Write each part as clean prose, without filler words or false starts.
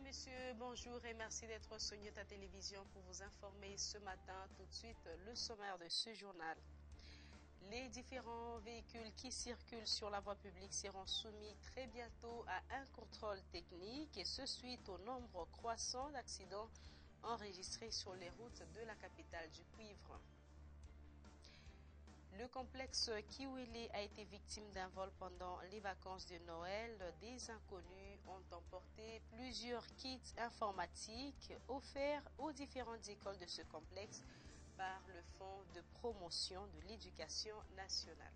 messieurs, bonjour et merci d'être sur Nyota Télévision pour vous informer ce matin. Tout de suite, le sommaire de ce journal. Les différents véhicules qui circulent sur la voie publique seront soumis très bientôt à un contrôle technique et ce suite au nombre croissant d'accidents enregistrés sur les routes de la capitale du cuivre. Le complexe Kiwili a été victime d'un vol pendant les vacances de Noël. Des inconnus ont emporté plusieurs kits informatiques offerts aux différentes écoles de ce complexe par le Fonds de promotion de l'éducation nationale.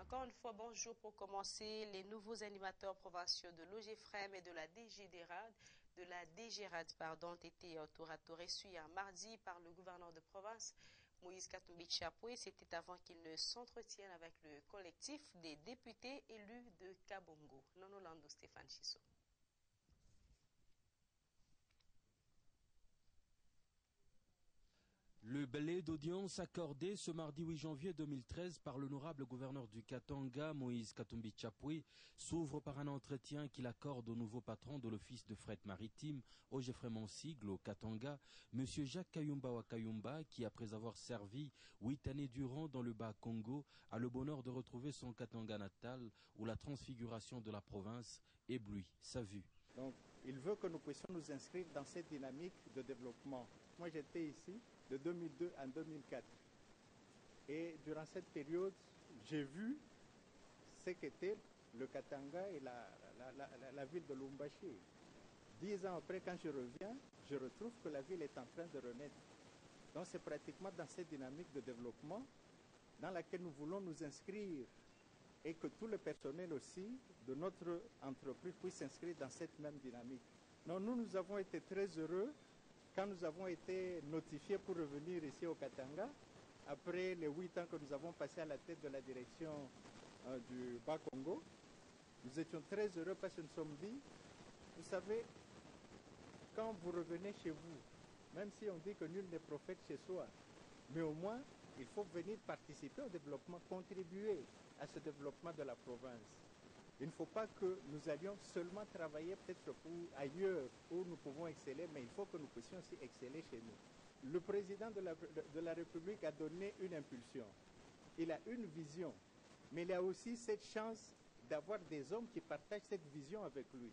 Encore une fois, bonjour pour commencer. Les nouveaux animateurs provinciaux de l'OGFREM et de la DGRAD ont été tour à tour reçus hier mardi par le gouverneur de province, Moïse Katumbi Chapoué. C'était avant qu'il ne s'entretienne avec le collectif des députés élus de Kabongo. Nonolando Stéphane Chisso. Le balai d'audience accordé ce mardi 8 janvier 2013 par l'honorable gouverneur du Katanga, Moïse Katumbi Chapoué, s'ouvre par un entretien qu'il accorde au nouveau patron de l'office de fret maritime, OGFREM en sigle au Katanga, M. Jacques Kayumba Wakayumba, qui après avoir servi 8 années durant dans le Bas-Congo, a le bonheur de retrouver son Katanga natal où la transfiguration de la province éblouit sa vue. Donc, il veut que nous puissions nous inscrire dans cette dynamique de développement. Moi, j'étais ici de 2002 à 2004. Et durant cette période, j'ai vu ce qu'était le Katanga et la ville de Lumbashi. 10 ans après, quand je reviens, je retrouve que la ville est en train de renaître. Donc, c'est pratiquement dans cette dynamique de développement dans laquelle nous voulons nous inscrire et que tout le personnel aussi de notre entreprise puisse s'inscrire dans cette même dynamique. Donc, nous avons été très heureux quand nous avons été notifiés pour revenir ici au Katanga, après les 8 ans que nous avons passé à la tête de la direction du Bas-Congo. Nous étions très heureux parce que nous sommes dit, vous savez, quand vous revenez chez vous, même si on dit que nul n'est prophète chez soi, mais au moins, il faut venir participer au développement, contribuer à ce développement de la province. Il ne faut pas que nous allions seulement travailler peut-être pour ailleurs où nous pouvons exceller, mais il faut que nous puissions aussi exceller chez nous. Le président de la République a donné une impulsion. Il a une vision, mais il a aussi cette chance d'avoir des hommes qui partagent cette vision avec lui.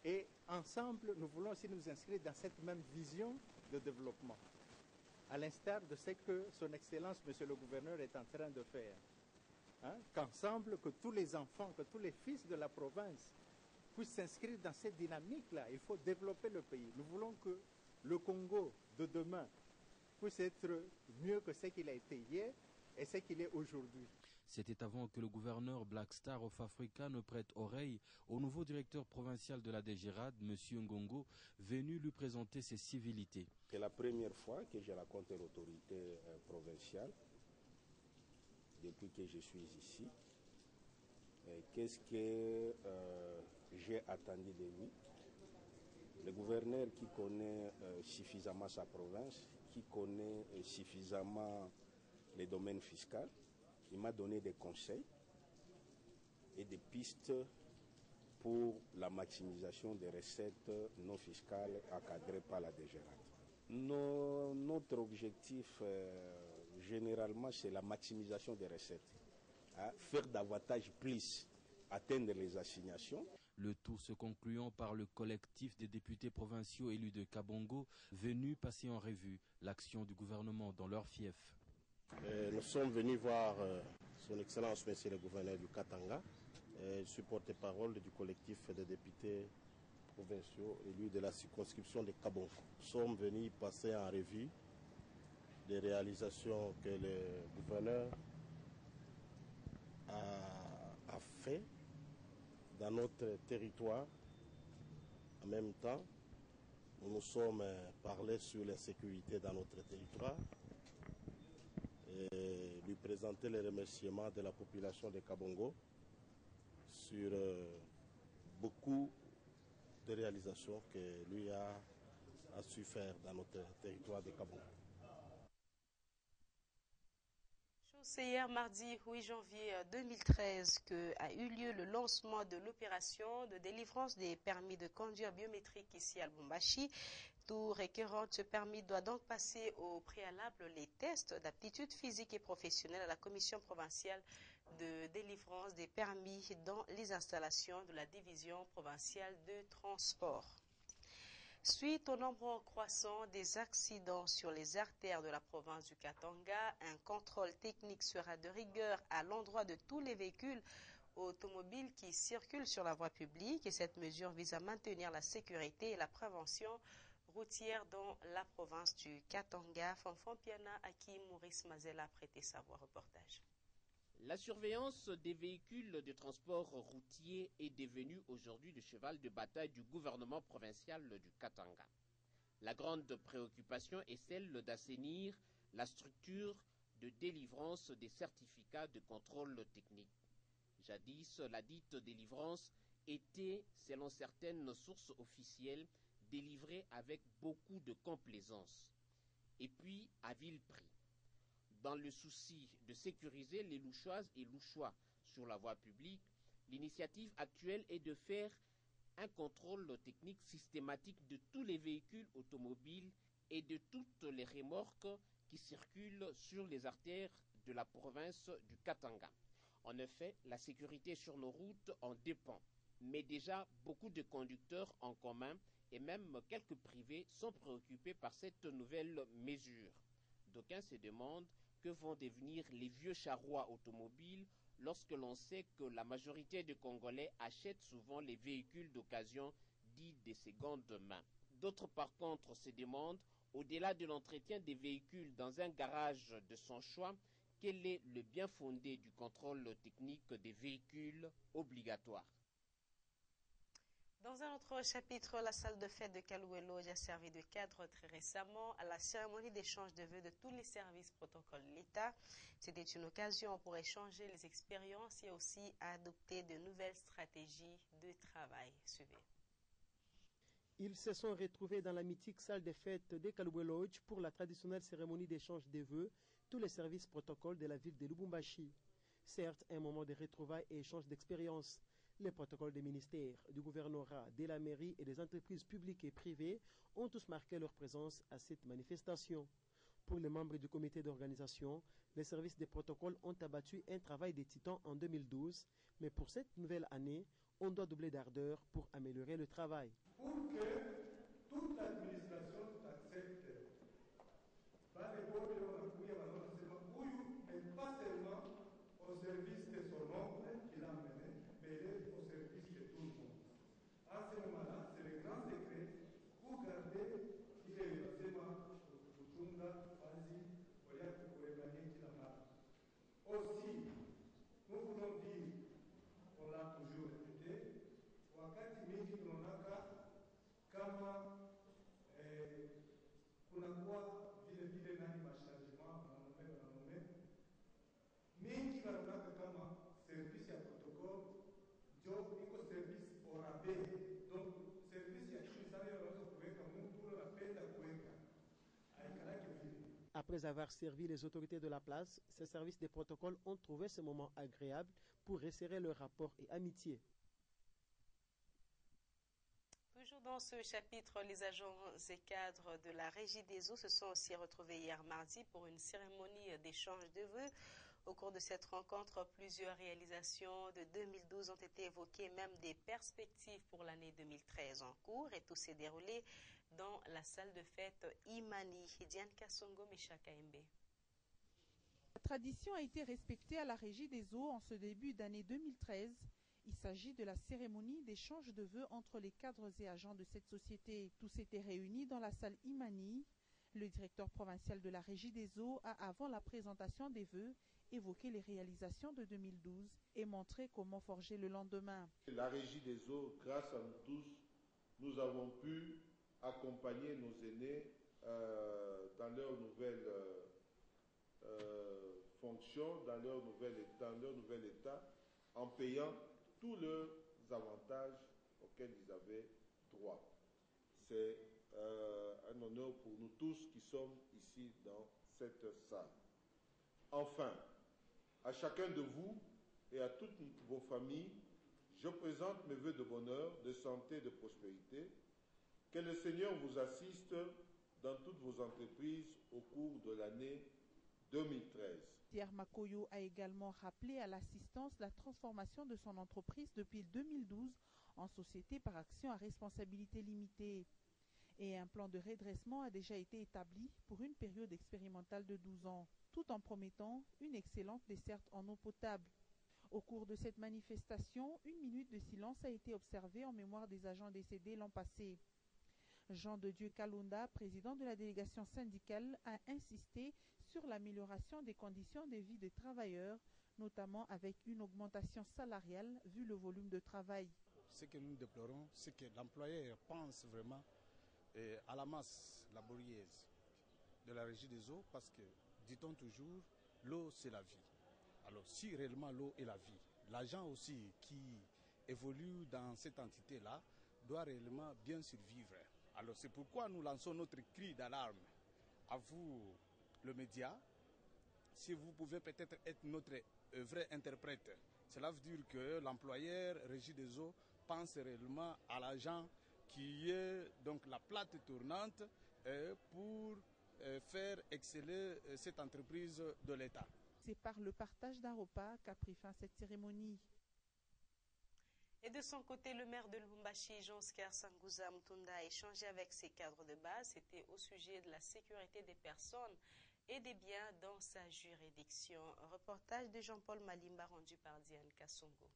Et ensemble, nous voulons aussi nous inscrire dans cette même vision de développement, à l'instar de ce que son Excellence, Monsieur le Gouverneur, est en train de faire. Qu'ensemble, que tous les enfants, que tous les fils de la province puissent s'inscrire dans cette dynamique-là. Il faut développer le pays. Nous voulons que le Congo de demain puisse être mieux que ce qu'il a été hier et ce qu'il est aujourd'hui. C'était avant que le gouverneur Black Star of Africa ne prête oreille au nouveau directeur provincial de la DGRAD, M. Ngongo, venu lui présenter ses civilités. C'est la première fois que je rencontre l'autorité provinciale depuis que je suis ici. Qu'est-ce que j'ai attendu de lui? Le gouverneur qui connaît suffisamment sa province, qui connaît suffisamment les domaines fiscaux, il m'a donné des conseils et des pistes pour la maximisation des recettes non fiscales encadrées par la DGRAD. Notre objectif, généralement, c'est la maximisation des recettes. Faire davantage plus, atteindre les assignations. Le tout se concluant par le collectif des députés provinciaux élus de Kabongo, venus passer en revue l'action du gouvernement dans leur fief. Nous sommes venus voir son Excellence, Monsieur le Gouverneur du Katanga. Je suis porte-parole du collectif des députés provinciaux élus de la circonscription de Kabongo. Nous sommes venus passer en revue des réalisations que le gouverneur a fait dans notre territoire. En même temps, nous nous sommes parlé sur l'insécurité dans notre territoire et lui présenter les remerciements de la population de Kabongo sur beaucoup de réalisations que lui a su faire dans notre territoire de Kabongo. C'est hier mardi 8 janvier 2013 qu'a eu lieu le lancement de l'opération de délivrance des permis de conduire biométriques ici à Lubumbashi. Tout requérant ce permis doit donc passer au préalable les tests d'aptitude physique et professionnelle à la commission provinciale de délivrance des permis dans les installations de la division provinciale de transport. Suite au nombre croissant des accidents sur les artères de la province du Katanga, un contrôle technique sera de rigueur à l'endroit de tous les véhicules automobiles qui circulent sur la voie publique et cette mesure vise à maintenir la sécurité et la prévention routière dans la province du Katanga. Fanfan Piana, à qui Maurice Mazella a prêté sa voix. Reportage. La surveillance des véhicules de transport routier est devenue aujourd'hui le cheval de bataille du gouvernement provincial du Katanga. La grande préoccupation est celle d'assainir la structure de délivrance des certificats de contrôle technique. Jadis, la dite délivrance était, selon certaines sources officielles, délivrée avec beaucoup de complaisance et puis à vil prix. Dans le souci de sécuriser les louchoises et louchois sur la voie publique, l'initiative actuelle est de faire un contrôle technique systématique de tous les véhicules automobiles et de toutes les remorques qui circulent sur les artères de la province du Katanga. En effet, la sécurité sur nos routes en dépend, mais déjà beaucoup de conducteurs en commun et même quelques privés sont préoccupés par cette nouvelle mesure. D'aucuns se demandent que vont devenir les vieux charrois automobiles lorsque l'on sait que la majorité des Congolais achètent souvent les véhicules d'occasion dits de seconde main. D'autres par contre se demandent, au-delà de l'entretien des véhicules dans un garage de son choix, quel est le bien fondé du contrôle technique des véhicules obligatoires. Dans un autre chapitre, la salle de fête de Kalouelo a servi de cadre très récemment à la cérémonie d'échange de vœux de tous les services protocoles de l'État. C'était une occasion pour échanger les expériences et aussi adopter de nouvelles stratégies de travail. Suivez. Ils se sont retrouvés dans la mythique salle des fêtes de Kalouelo pour la traditionnelle cérémonie d'échange des vœux, tous les services protocoles de la ville de Lubumbashi. Certes, un moment de retrouvailles et échange d'expériences. Les protocoles des ministères, du gouvernorat, de la mairie et des entreprises publiques et privées ont tous marqué leur présence à cette manifestation. Pour les membres du comité d'organisation, les services des protocoles ont abattu un travail des titans en 2012, mais pour cette nouvelle année, on doit doubler d'ardeur pour améliorer le travail. Pour que toute l'administration accepte, pas seulement au service de son oncle qu'il a mené, mais au service de tout le monde. À ce moment-là, c'est le grand secret pour garder aussi, nous voulons dire, on l'a toujours répété, wakati mingi tunaonaka kama kunakuwa vile vile nani mashangement wanamume mingi wanaonaka kama service ya protocol ndio iko service orabe, donc service ya chini sana wanaweza kuweka mtu anapenda kuweka aikalake vile. Après avoir servi les autorités de la place, ces services des protocoles ont trouvé ce moment agréable pour resserrer leur rapport et amitié. Toujours dans ce chapitre, les agents et cadres de la Régie des eaux se sont aussi retrouvés hier mardi pour une cérémonie d'échange de vœux. Au cours de cette rencontre, plusieurs réalisations de 2012 ont été évoquées, même des perspectives pour l'année 2013 en cours, et tout s'est déroulé dans la salle de fête Imani. Diane Kassongo, Micha KMB. La tradition a été respectée à la Régie des eaux en ce début d'année 2013. Il s'agit de la cérémonie d'échange de vœux entre les cadres et agents de cette société. Tous s'étaient réunis dans la salle Imani. Le directeur provincial de la Régie des eaux a, avant la présentation des vœux, évoqué les réalisations de 2012 et montré comment forger le lendemain. La Régie des eaux, grâce à nous tous, nous avons pu accompagner nos aînés dans leur nouvelle fonction, dans leur nouvel état, en payant tous leurs avantages auxquels ils avaient droit. C'est un honneur pour nous tous qui sommes ici dans cette salle. Enfin, À chacun de vous et à toutes vos familles, je présente mes vœux de bonheur, de santé et de prospérité. Que le Seigneur vous assiste dans toutes vos entreprises au cours de l'année 2013. Pierre Makoyo a également rappelé à l'assistance la transformation de son entreprise depuis 2012 en société par action à responsabilité limitée. Et un plan de redressement a déjà été établi pour une période expérimentale de 12 ans, tout en promettant une excellente desserte en eau potable. Au cours de cette manifestation, 1 minute de silence a été observée en mémoire des agents décédés l'an passé. Jean de Dieu Kalonda, président de la délégation syndicale, a insisté sur l'amélioration des conditions de vie des travailleurs, notamment avec une augmentation salariale vu le volume de travail. Ce que nous déplorons, c'est que l'employeur pense vraiment à la masse laborieuse de la régie des eaux parce que, dit-on toujours, l'eau c'est la vie. Alors si réellement l'eau est la vie, l'agent aussi qui évolue dans cette entité-là doit réellement bien survivre. Alors c'est pourquoi nous lançons notre cri d'alarme à vous, le média. Si vous pouvez peut-être être notre vrai interprète, cela veut dire que l'employeur régie des eaux pense réellement à l'agent qui est donc la plate tournante pour faire exceller cette entreprise de l'État. C'est par le partage d'un repas qu'a pris fin cette cérémonie. Et de son côté, le maire de Lubumbashi, Jean-Oscar Sangouza Mutunda, a échangé avec ses cadres de base. C'était au sujet de la sécurité des personnes et des biens dans sa juridiction. Un reportage de Jean-Paul Malimba rendu par Diane Kassongo.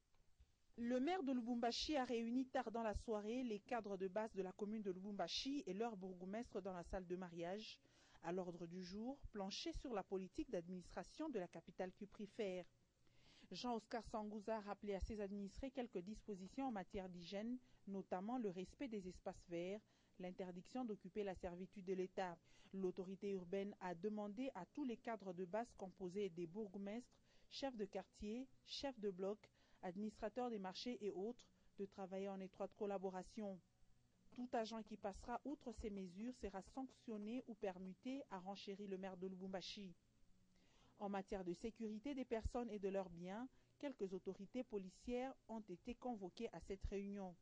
Le maire de Lubumbashi a réuni tard dans la soirée les cadres de base de la commune de Lubumbashi et leur bourgmestre dans la salle de mariage. À l'ordre du jour, plancher sur la politique d'administration de la capitale cuprifère. Jean-Oscar Sangouza a rappelé à ses administrés quelques dispositions en matière d'hygiène, notamment le respect des espaces verts, l'interdiction d'occuper la servitude de l'État. L'autorité urbaine a demandé à tous les cadres de base composés des bourgmestres, chefs de quartier, chefs de bloc, administrateurs des marchés et autres, de travailler en étroite collaboration. Tout agent qui passera outre ces mesures sera sanctionné ou permuté, a renchéri le maire de Lubumbashi. En matière de sécurité des personnes et de leurs biens, quelques autorités policières ont été convoquées à cette réunion.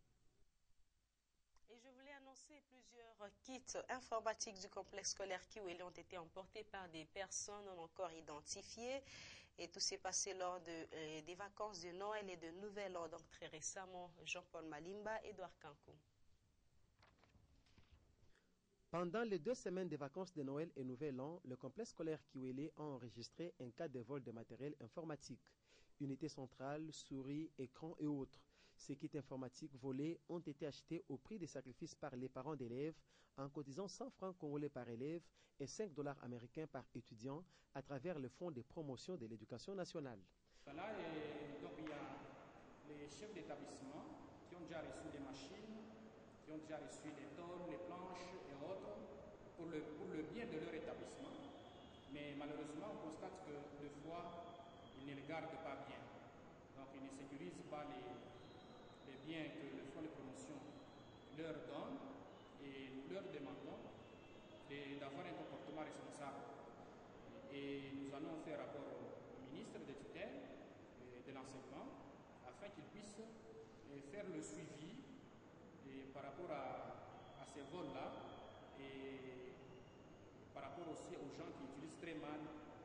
Et je voulais annoncer plusieurs kits informatiques du complexe scolaire Kiwele ont été emportés par des personnes non encore identifiées. Et tout s'est passé lors des vacances de Noël et de Nouvel An, donc très récemment. Jean-Paul Malimba, Edouard Kankou. Pendant les 2 semaines des vacances de Noël et Nouvel An, le complexe scolaire Kiwele a enregistré un cas de vol de matériel informatique. Unité centrale, souris, écran et autres. Ces kits informatiques volés ont été achetés au prix des sacrifices par les parents d'élèves en cotisant 100 francs congolais par élève et 5 $ américains par étudiant à travers le Fonds de promotion de l'éducation nationale. Voilà, donc il y a les chefs d'établissement qui ont déjà reçu des machines, qui ont déjà reçu les tôles, les planches et autres pour le bien de leur établissement. Mais malheureusement, on constate que des fois, ils ne les gardent pas bien. Donc ils ne sécurisent pas les biens que le Fonds de promotion leur donne et nous leur demandons d'avoir un comportement responsable. Et nous allons faire rapport au ministre des tutelles et de l'enseignement afin qu'il puisse faire le suivi par rapport à ces vols-là et par rapport aussi aux gens qui utilisent très mal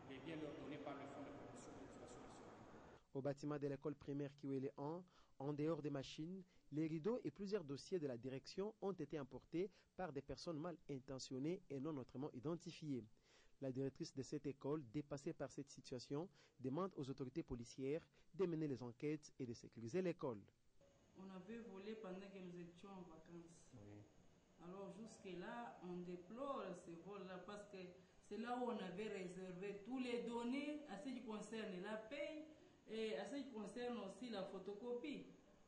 les biens leur donnés par le Fonds de promotion de l'éducation nationale. Au bâtiment de l'école primaire Kiwele 1, en dehors des machines, les rideaux et plusieurs dossiers de la direction ont été emportés par des personnes mal intentionnées et non autrement identifiées. La directrice de cette école, dépassée par cette situation, demande aux autorités policières de mener les enquêtes et de sécuriser l'école. On avait volé pendant que nous étions en vacances. Oui. Alors jusque-là, on déplore ces vols-là parce que c'est là où on avait réservé tous les données à ce qui concerne la paie et à ce qui concerne aussi la photocopie.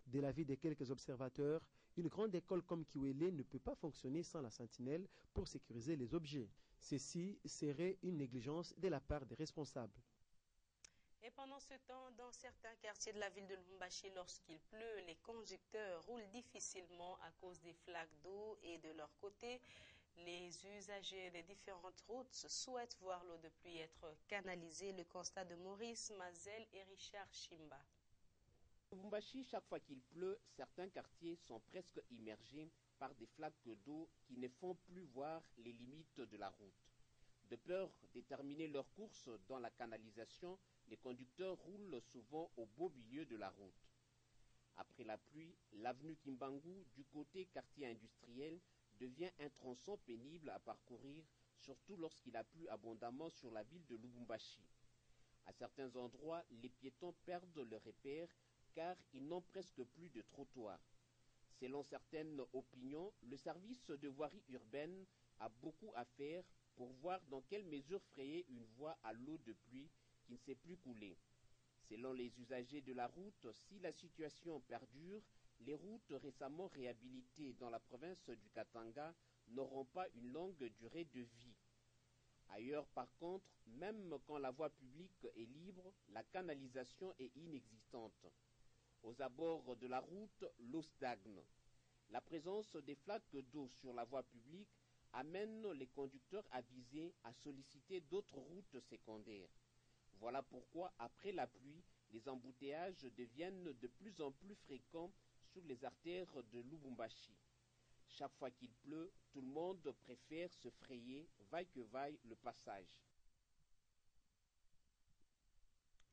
De l'avis de quelques observateurs, une grande école comme Kiwele ne peut pas fonctionner sans la sentinelle pour sécuriser les objets. Ceci serait une négligence de la part des responsables. Et pendant ce temps, dans certains quartiers de la ville de Lubumbashi, lorsqu'il pleut, les conducteurs roulent difficilement à cause des flaques d'eau et de leur côté, Les usagers des différentes routes souhaitent voir l'eau de pluie être canalisée. Le constat de Maurice Mazel et Richard Chimba. Au Lubumbashi, chaque fois qu'il pleut, certains quartiers sont presque immergés par des flaques d'eau qui ne font plus voir les limites de la route. De peur de terminer leur course dans la canalisation, les conducteurs roulent souvent au beau milieu de la route. Après la pluie, l'avenue Kimbangu, du côté quartier industriel, devient un tronçon pénible à parcourir, surtout lorsqu'il a plu abondamment sur la ville de Lubumbashi. À certains endroits, les piétons perdent leurs repères car ils n'ont presque plus de trottoir. Selon certaines opinions, le service de voirie urbaine a beaucoup à faire pour voir dans quelle mesure frayer une voie à l'eau de pluie qui ne sait plus couler. Selon les usagers de la route, si la situation perdure, les routes récemment réhabilitées dans la province du Katanga n'auront pas une longue durée de vie. Ailleurs, par contre, même quand la voie publique est libre, la canalisation est inexistante. Aux abords de la route, l'eau stagne. La présence des flaques d'eau sur la voie publique amène les conducteurs avisés à solliciter d'autres routes secondaires. Voilà pourquoi, après la pluie, les embouteillages deviennent de plus en plus fréquents sur les artères de Lubumbashi. Chaque fois qu'il pleut, tout le monde préfère se frayer, vaille que vaille, le passage.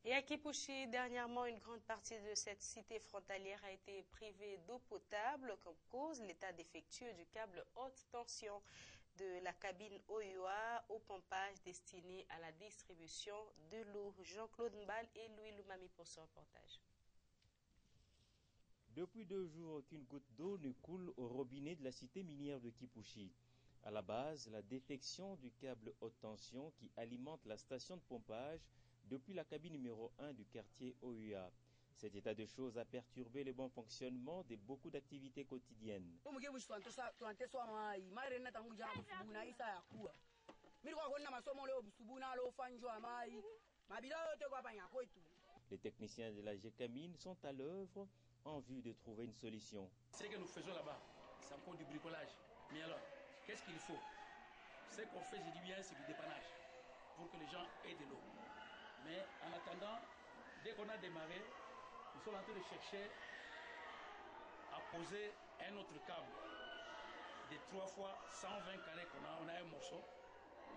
Et à Kipushi, dernièrement, une grande partie de cette cité frontalière a été privée d'eau potable comme cause l'état défectueux du câble haute tension de la cabine OUA au pompage destiné à la distribution de l'eau. Jean-Claude Mbal et Louis Lumami pour ce reportage. Depuis 2 jours, aucune goutte d'eau ne coule au robinet de la cité minière de Kipushi. À la base, la défection du câble haute tension qui alimente la station de pompage depuis la cabine numéro 1 du quartier OUA. Cet état de choses a perturbé le bon fonctionnement de beaucoup d'activités quotidiennes. Les techniciens de la GECAMINE sont à l'œuvre en vue de trouver une solution. Ce que nous faisons là-bas, c'est encore du bricolage. Mais alors, qu'est-ce qu'il faut? Ce qu'on fait, je dis bien, c'est du dépannage pour que les gens aient de l'eau. Mais en attendant, dès qu'on a démarré, nous sommes en train de chercher à poser un autre câble de 3 fois 120 carrés qu'on a. On a un morceau,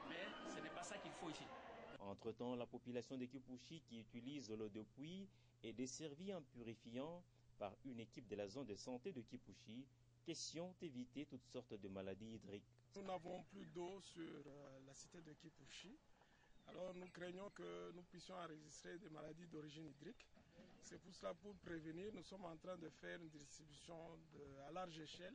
mais ce n'est pas ça qu'il faut ici. Entre-temps, la population de Kipushi qui utilise l'eau de pluie est desservie en purifiant par une équipe de la zone de santé de Kipushi, question d'éviter toutes sortes de maladies hydriques. Nous n'avons plus d'eau sur la cité de Kipushi. Alors nous craignons que nous puissions enregistrer des maladies d'origine hydrique. C'est pour cela, pour prévenir, nous sommes en train de faire une distribution à large échelle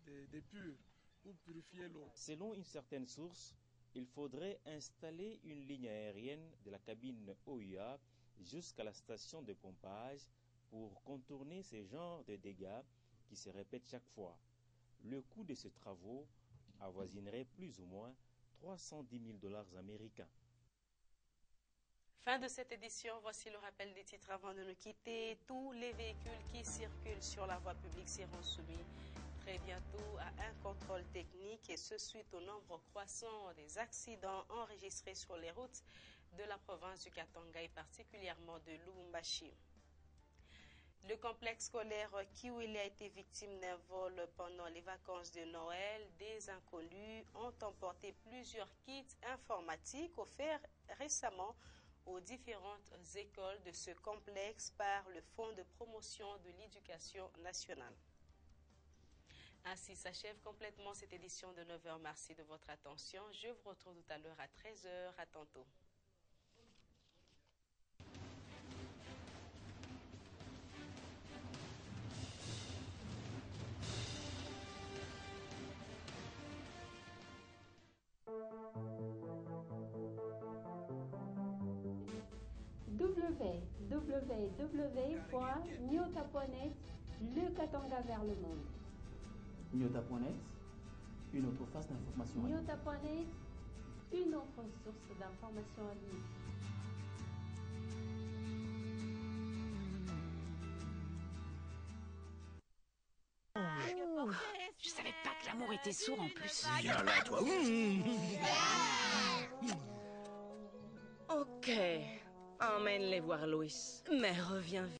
des purs pour purifier l'eau. Selon une certaine source, il faudrait installer une ligne aérienne de la cabine OUA jusqu'à la station de pompage pour contourner ces genres de dégâts qui se répètent chaque fois. Le coût de ces travaux avoisinerait plus ou moins 310 000 $ américains. Fin de cette édition, voici le rappel des titres avant de nous quitter. Tous les véhicules qui circulent sur la voie publique seront soumis très bientôt à un contrôle technique et ce suite au nombre croissant des accidents enregistrés sur les routes de la province du Katanga et particulièrement de Lubumbashi. Le complexe scolaire Kiwili a été victime d'un vol pendant les vacances de Noël. Des inconnus ont emporté plusieurs kits informatiques offerts récemment aux différentes écoles de ce complexe par le Fonds de promotion de l'éducation nationale. Ainsi s'achève complètement cette édition de 9h. Merci de votre attention. Je vous retrouve tout à l'heure à 13h. À tantôt. www.nyota.net, le Katanga vers le monde. Nyota.net, une autre face d'information. Nyota.net, une autre source d'information en ligne. Je savais pas que la Amour était sourd en plus. Viens là, toi. Ok. Emmène-les voir Louis. Mais reviens vite.